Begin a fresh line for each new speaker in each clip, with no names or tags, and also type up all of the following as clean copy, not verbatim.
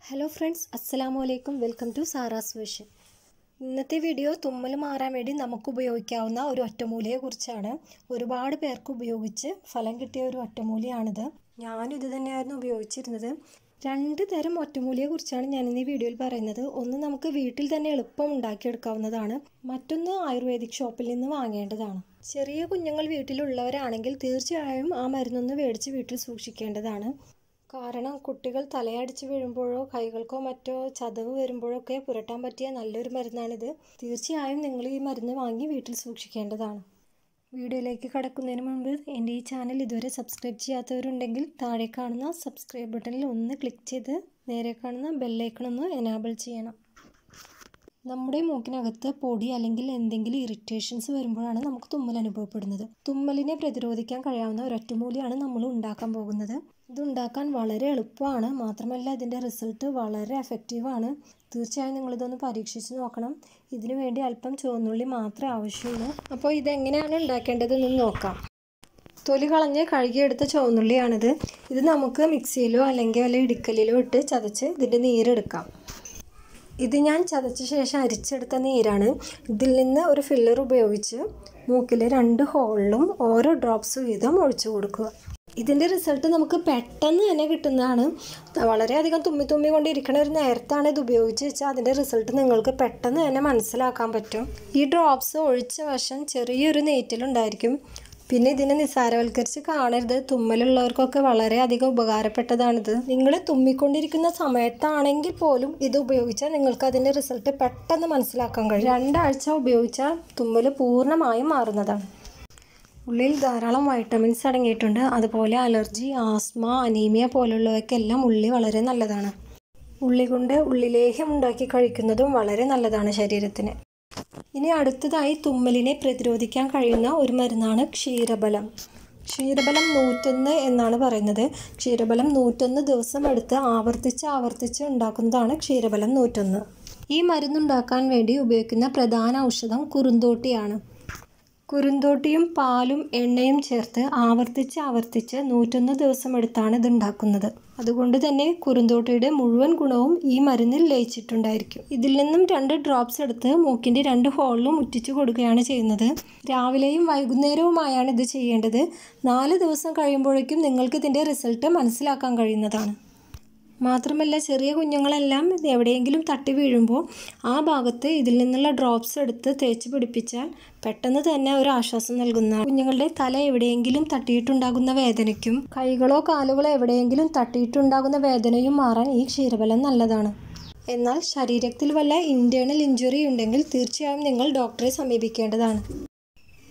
Hello friends, അസ്സലാമു അലൈക്കും. Welcome to Sara's വേഷൻ. ഇന്നത്തെ വീഡിയോ തുമ്മൽ മാറാൻ വേണ്ടി നമുക്ക് ഉപയോഗിക്കാവുന്ന ഒരു ഒറ്റമൂലിയെക്കുറിച്ചാണ്. ഒരുപാട് പേർക്ക് ഉപയോഗിച്ച് ഫലം കിട്ടിയ ഒരു ഒറ്റമൂലിയാണിത്. ഞാനും ഇത് തന്നെയായിരുന്നു ഉപയോഗിച്ചിരുന്നത്. രണ്ട് തരം ഒറ്റമൂലിയെക്കുറിച്ചാണ് ഞാനിന്ന് ഈ വീഡിയോയിൽ പറയുന്നത്. ഒന്ന് നമുക്ക് വീട്ടിൽ തന്നെ എളുപ്പം ഉണ്ടാക്കിയെടുക്കാവുന്നതാണ്, മറ്റൊന്ന് ആയുർവേദിക് ഷോപ്പിൽ നിന്ന് വാങ്ങേണ്ടതാണ്. ചെറിയ കുഞ്ഞുങ്ങൾ വീട്ടിലുള്ളവരാണെങ്കിൽ തീർച്ചയായും ആ മരുന്നൊന്ന് മേടിച്ച് വീട്ടിൽ സൂക്ഷിക്കേണ്ടതാണ്. കാരണം കുട്ടികൾ തലയടിച്ച് വീഴുമ്പോഴോ കൈകൾക്കോ മറ്റോ ചതവ് വരുമ്പോഴോ ഒക്കെ പുരട്ടാൻ പറ്റിയ നല്ലൊരു മരുന്നാണിത്. തീർച്ചയായും നിങ്ങൾ ഈ മരുന്ന് വാങ്ങി വീട്ടിൽ സൂക്ഷിക്കേണ്ടതാണ്. വീഡിയോയിലേക്ക് കടക്കുന്നതിന് മുൻപ് എൻ്റെ ഈ ചാനൽ ഇതുവരെ സബ്സ്ക്രൈബ് ചെയ്യാത്തവരുണ്ടെങ്കിൽ താഴെ കാണുന്ന സബ്സ്ക്രൈബ് ബട്ടണിൽ ഒന്ന് ക്ലിക്ക് ചെയ്ത് നേരെ കാണുന്ന ബെല്ലൈക്കൺ ഒന്ന് എനാബിൾ ചെയ്യണം. നമ്മുടെ മൂക്കിനകത്ത് പൊടി അല്ലെങ്കിൽ എന്തെങ്കിലും ഇറിറ്റേഷൻസ് വരുമ്പോഴാണ് നമുക്ക് തുമ്മൽ അനുഭവപ്പെടുന്നത്. തുമ്മലിനെ പ്രതിരോധിക്കാൻ കഴിയാവുന്ന ഒരൊറ്റമൂലിയാണ് നമ്മൾ ഉണ്ടാക്കാൻ പോകുന്നത്. ഇതുണ്ടാക്കാൻ വളരെ എളുപ്പമാണ്, മാത്രമല്ല ഇതിൻ്റെ റിസൾട്ട് വളരെ എഫക്റ്റീവാണ്. തീർച്ചയായും നിങ്ങളിതൊന്ന് പരീക്ഷിച്ച് നോക്കണം. ഇതിനു വേണ്ടി അല്പം ചുവന്നുള്ളി മാത്രമേ ആവശ്യമുള്ളൂ. അപ്പോൾ ഇതെങ്ങനെയാണ് ഉണ്ടാക്കേണ്ടതെന്ന് നോക്കാം. തൊലി കളഞ്ഞ് കഴുകിയെടുത്ത ചുവന്നുള്ളിയാണിത്. ഇത് നമുക്ക് മിക്സിയിലോ അല്ലെങ്കിൽ വല്ല ഇടിക്കലിലോ ഇട്ട് ചതച്ച് ഇതിൻ്റെ നീരെടുക്കാം. ഇത് ഞാൻ ചതച്ച ശേഷം അരിച്ചെടുത്ത നീരാണ്. ഇതിൽ നിന്ന് ഒരു ഫില്ലർ ഉപയോഗിച്ച് മൂക്കിലെ 2 ഹോളിലും ഓരോ ഡ്രോപ്സ് വീതം ഒഴിച്ചു കൊടുക്കുക. ഇതിൻ്റെ റിസൾട്ട് നമുക്ക് പെട്ടെന്ന് തന്നെ കിട്ടുന്നതാണ്. വളരെയധികം തുമ്മി കൊണ്ടിരിക്കുന്ന ഒരു നേരത്താണ് ഇത് ഉപയോഗിച്ച് വെച്ചാൽ അതിൻ്റെ റിസൾട്ട് നിങ്ങൾക്ക് പെട്ടെന്ന് തന്നെ മനസ്സിലാക്കാൻ പറ്റും. ഈ ഡ്രോപ്സ് ഒഴിച്ച വശം ചെറിയൊരു നീറ്റലുണ്ടായിരിക്കും. പിന്നെ ഇതിനെ നിസ്സാരവൽക്കരിച്ച് കാണരുത്. തുമ്മലുള്ളവർക്കൊക്കെ വളരെയധികം ഉപകാരപ്പെട്ടതാണിത്. നിങ്ങൾ തുമ്മിക്കൊണ്ടിരിക്കുന്ന സമയത്താണെങ്കിൽ പോലും ഇത് ഉപയോഗിച്ചാൽ നിങ്ങൾക്ക് അതിൻ്റെ റിസൾട്ട് പെട്ടെന്ന് മനസ്സിലാക്കാൻ കഴിയും. 2 ആഴ്ച ഉപയോഗിച്ചാൽ തുമ്മൽ പൂർണ്ണമായും മാറുന്നതാണ്. ഉള്ളിൽ ധാരാളം വൈറ്റമിൻസ് അടങ്ങിയിട്ടുണ്ട്. അതുപോലെ അലർജി, ആസ്മ, അനീമിയ പോലുള്ളവയ്ക്കെല്ലാം ഉള്ളി വളരെ നല്ലതാണ്. ഉള്ളി കൊണ്ട് ഉള്ളിലേഹ്യം ഉണ്ടാക്കി കഴിക്കുന്നതും വളരെ നല്ലതാണ് ശരീരത്തിന്. ഇനി അടുത്തതായി തുമ്മലിനെ പ്രതിരോധിക്കാൻ കഴിയുന്ന ഒരു മരുന്നാണ് ക്ഷീരബലം. ക്ഷീരബലം 101 എന്നാണ് പറയുന്നത്. ക്ഷീരബലം 101 ദിവസം എടുത്ത് ആവർത്തിച്ച് ഉണ്ടാക്കുന്നതാണ് ക്ഷീരബലം 101. ഈ മരുന്നുണ്ടാക്കാൻ വേണ്ടി ഉപയോഗിക്കുന്ന പ്രധാന ഔഷധം കുറുന്തോട്ടിയാണ്. കുറുന്തോട്ടിയും പാലും എണ്ണയും ചേർത്ത് ആവർത്തിച്ച് 101 ദിവസം എടുത്താണ് ഇത് ഉണ്ടാക്കുന്നത്. അതുകൊണ്ട് തന്നെ കുറുന്തോട്ടിയുടെ മുഴുവൻ ഗുണവും ഈ മരുന്നിൽ ലയിച്ചിട്ടുണ്ടായിരിക്കും. ഇതിൽ നിന്നും 2 ഡ്രോപ്സ് എടുത്ത് മൂക്കിൻ്റെ 2 ഹോളിലും മുറ്റിച്ചു കൊടുക്കുകയാണ് ചെയ്യുന്നത്. രാവിലെയും വൈകുന്നേരവുമായാണ് ഇത് ചെയ്യേണ്ടത്. 4 ദിവസം കഴിയുമ്പോഴേക്കും നിങ്ങൾക്ക് ഇതിൻ്റെ റിസൾട്ട് മനസ്സിലാക്കാൻ കഴിയുന്നതാണ്. മാത്രമല്ല ചെറിയ കുഞ്ഞുങ്ങളെല്ലാം എവിടെയെങ്കിലും തട്ടി വീഴുമ്പോൾ ആ ഭാഗത്ത് ഇതിൽ നിന്നുള്ള ഡ്രോപ്സ് എടുത്ത് തേച്ച് പിടിപ്പിച്ചാൽ പെട്ടെന്ന് തന്നെ ഒരു ആശ്വാസം നൽകുന്ന. കുഞ്ഞുങ്ങളുടെ തല എവിടെയെങ്കിലും തട്ടിയിട്ടുണ്ടാകുന്ന വേദനയ്ക്കും കൈകളോ കാലുകളോ എവിടെയെങ്കിലും തട്ടിയിട്ടുണ്ടാകുന്ന വേദനയും മാറാൻ ഈ ക്ഷീരബലം നല്ലതാണ്. എന്നാൽ ശരീരത്തിൽ വല്ല ഇൻറ്റേർണൽ ഇഞ്ചുറി ഉണ്ടെങ്കിൽ തീർച്ചയായും നിങ്ങൾ ഡോക്ടറെ സമീപിക്കേണ്ടതാണ്.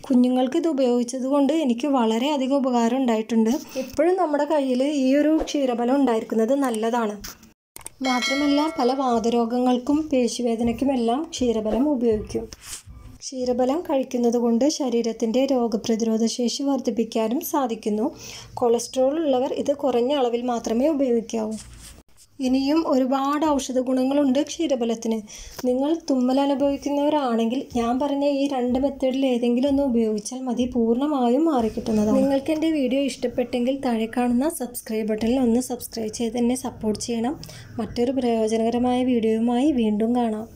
കുഞ്ഞുങ്ങൾക്ക് ഇത് ഉപയോഗിച്ചത് കൊണ്ട് എനിക്ക് വളരെയധികം ഉപകാരം ഉണ്ടായിട്ടുണ്ട്. എപ്പോഴും നമ്മുടെ കയ്യിൽ ഈ ഒരു ക്ഷീരബലം ഉണ്ടായിരിക്കുന്നത് നല്ലതാണ്. മാത്രമല്ല പല വാതരോഗങ്ങൾക്കും പേശിവേദനയ്ക്കുമെല്ലാം ക്ഷീരബലം ഉപയോഗിക്കും. ക്ഷീരബലം കഴിക്കുന്നത് കൊണ്ട് ശരീരത്തിൻ്റെ രോഗപ്രതിരോധ ശേഷി വർദ്ധിപ്പിക്കാനും സാധിക്കുന്നു. കൊളസ്ട്രോൾ ഉള്ളവർ ഇത് കുറഞ്ഞ അളവിൽ മാത്രമേ ഉപയോഗിക്കാവൂ. ഇനിയും ഒരുപാട് ഔഷധ ഗുണങ്ങളുണ്ട് ക്ഷീരബലത്തിന്. നിങ്ങൾ തുമ്മൽ അനുഭവിക്കുന്നവരാണെങ്കിൽ ഞാൻ പറഞ്ഞ ഈ 2 മെത്തേഡിൽ ഏതെങ്കിലും ഒന്ന് ഉപയോഗിച്ചാൽ മതി, പൂർണ്ണമായും മാറിക്കിട്ടുന്നതാണ്. നിങ്ങൾക്ക് എൻ്റെ വീഡിയോ ഇഷ്ടപ്പെട്ടെങ്കിൽ താഴെ കാണുന്ന സബ്സ്ക്രൈബ് ബട്ടണിൽ ഒന്ന് സബ്സ്ക്രൈബ് ചെയ്ത് എന്നെ സപ്പോർട്ട് ചെയ്യണം. മറ്റൊരു പ്രയോജനകരമായ വീഡിയോയുമായി വീണ്ടും കാണാം.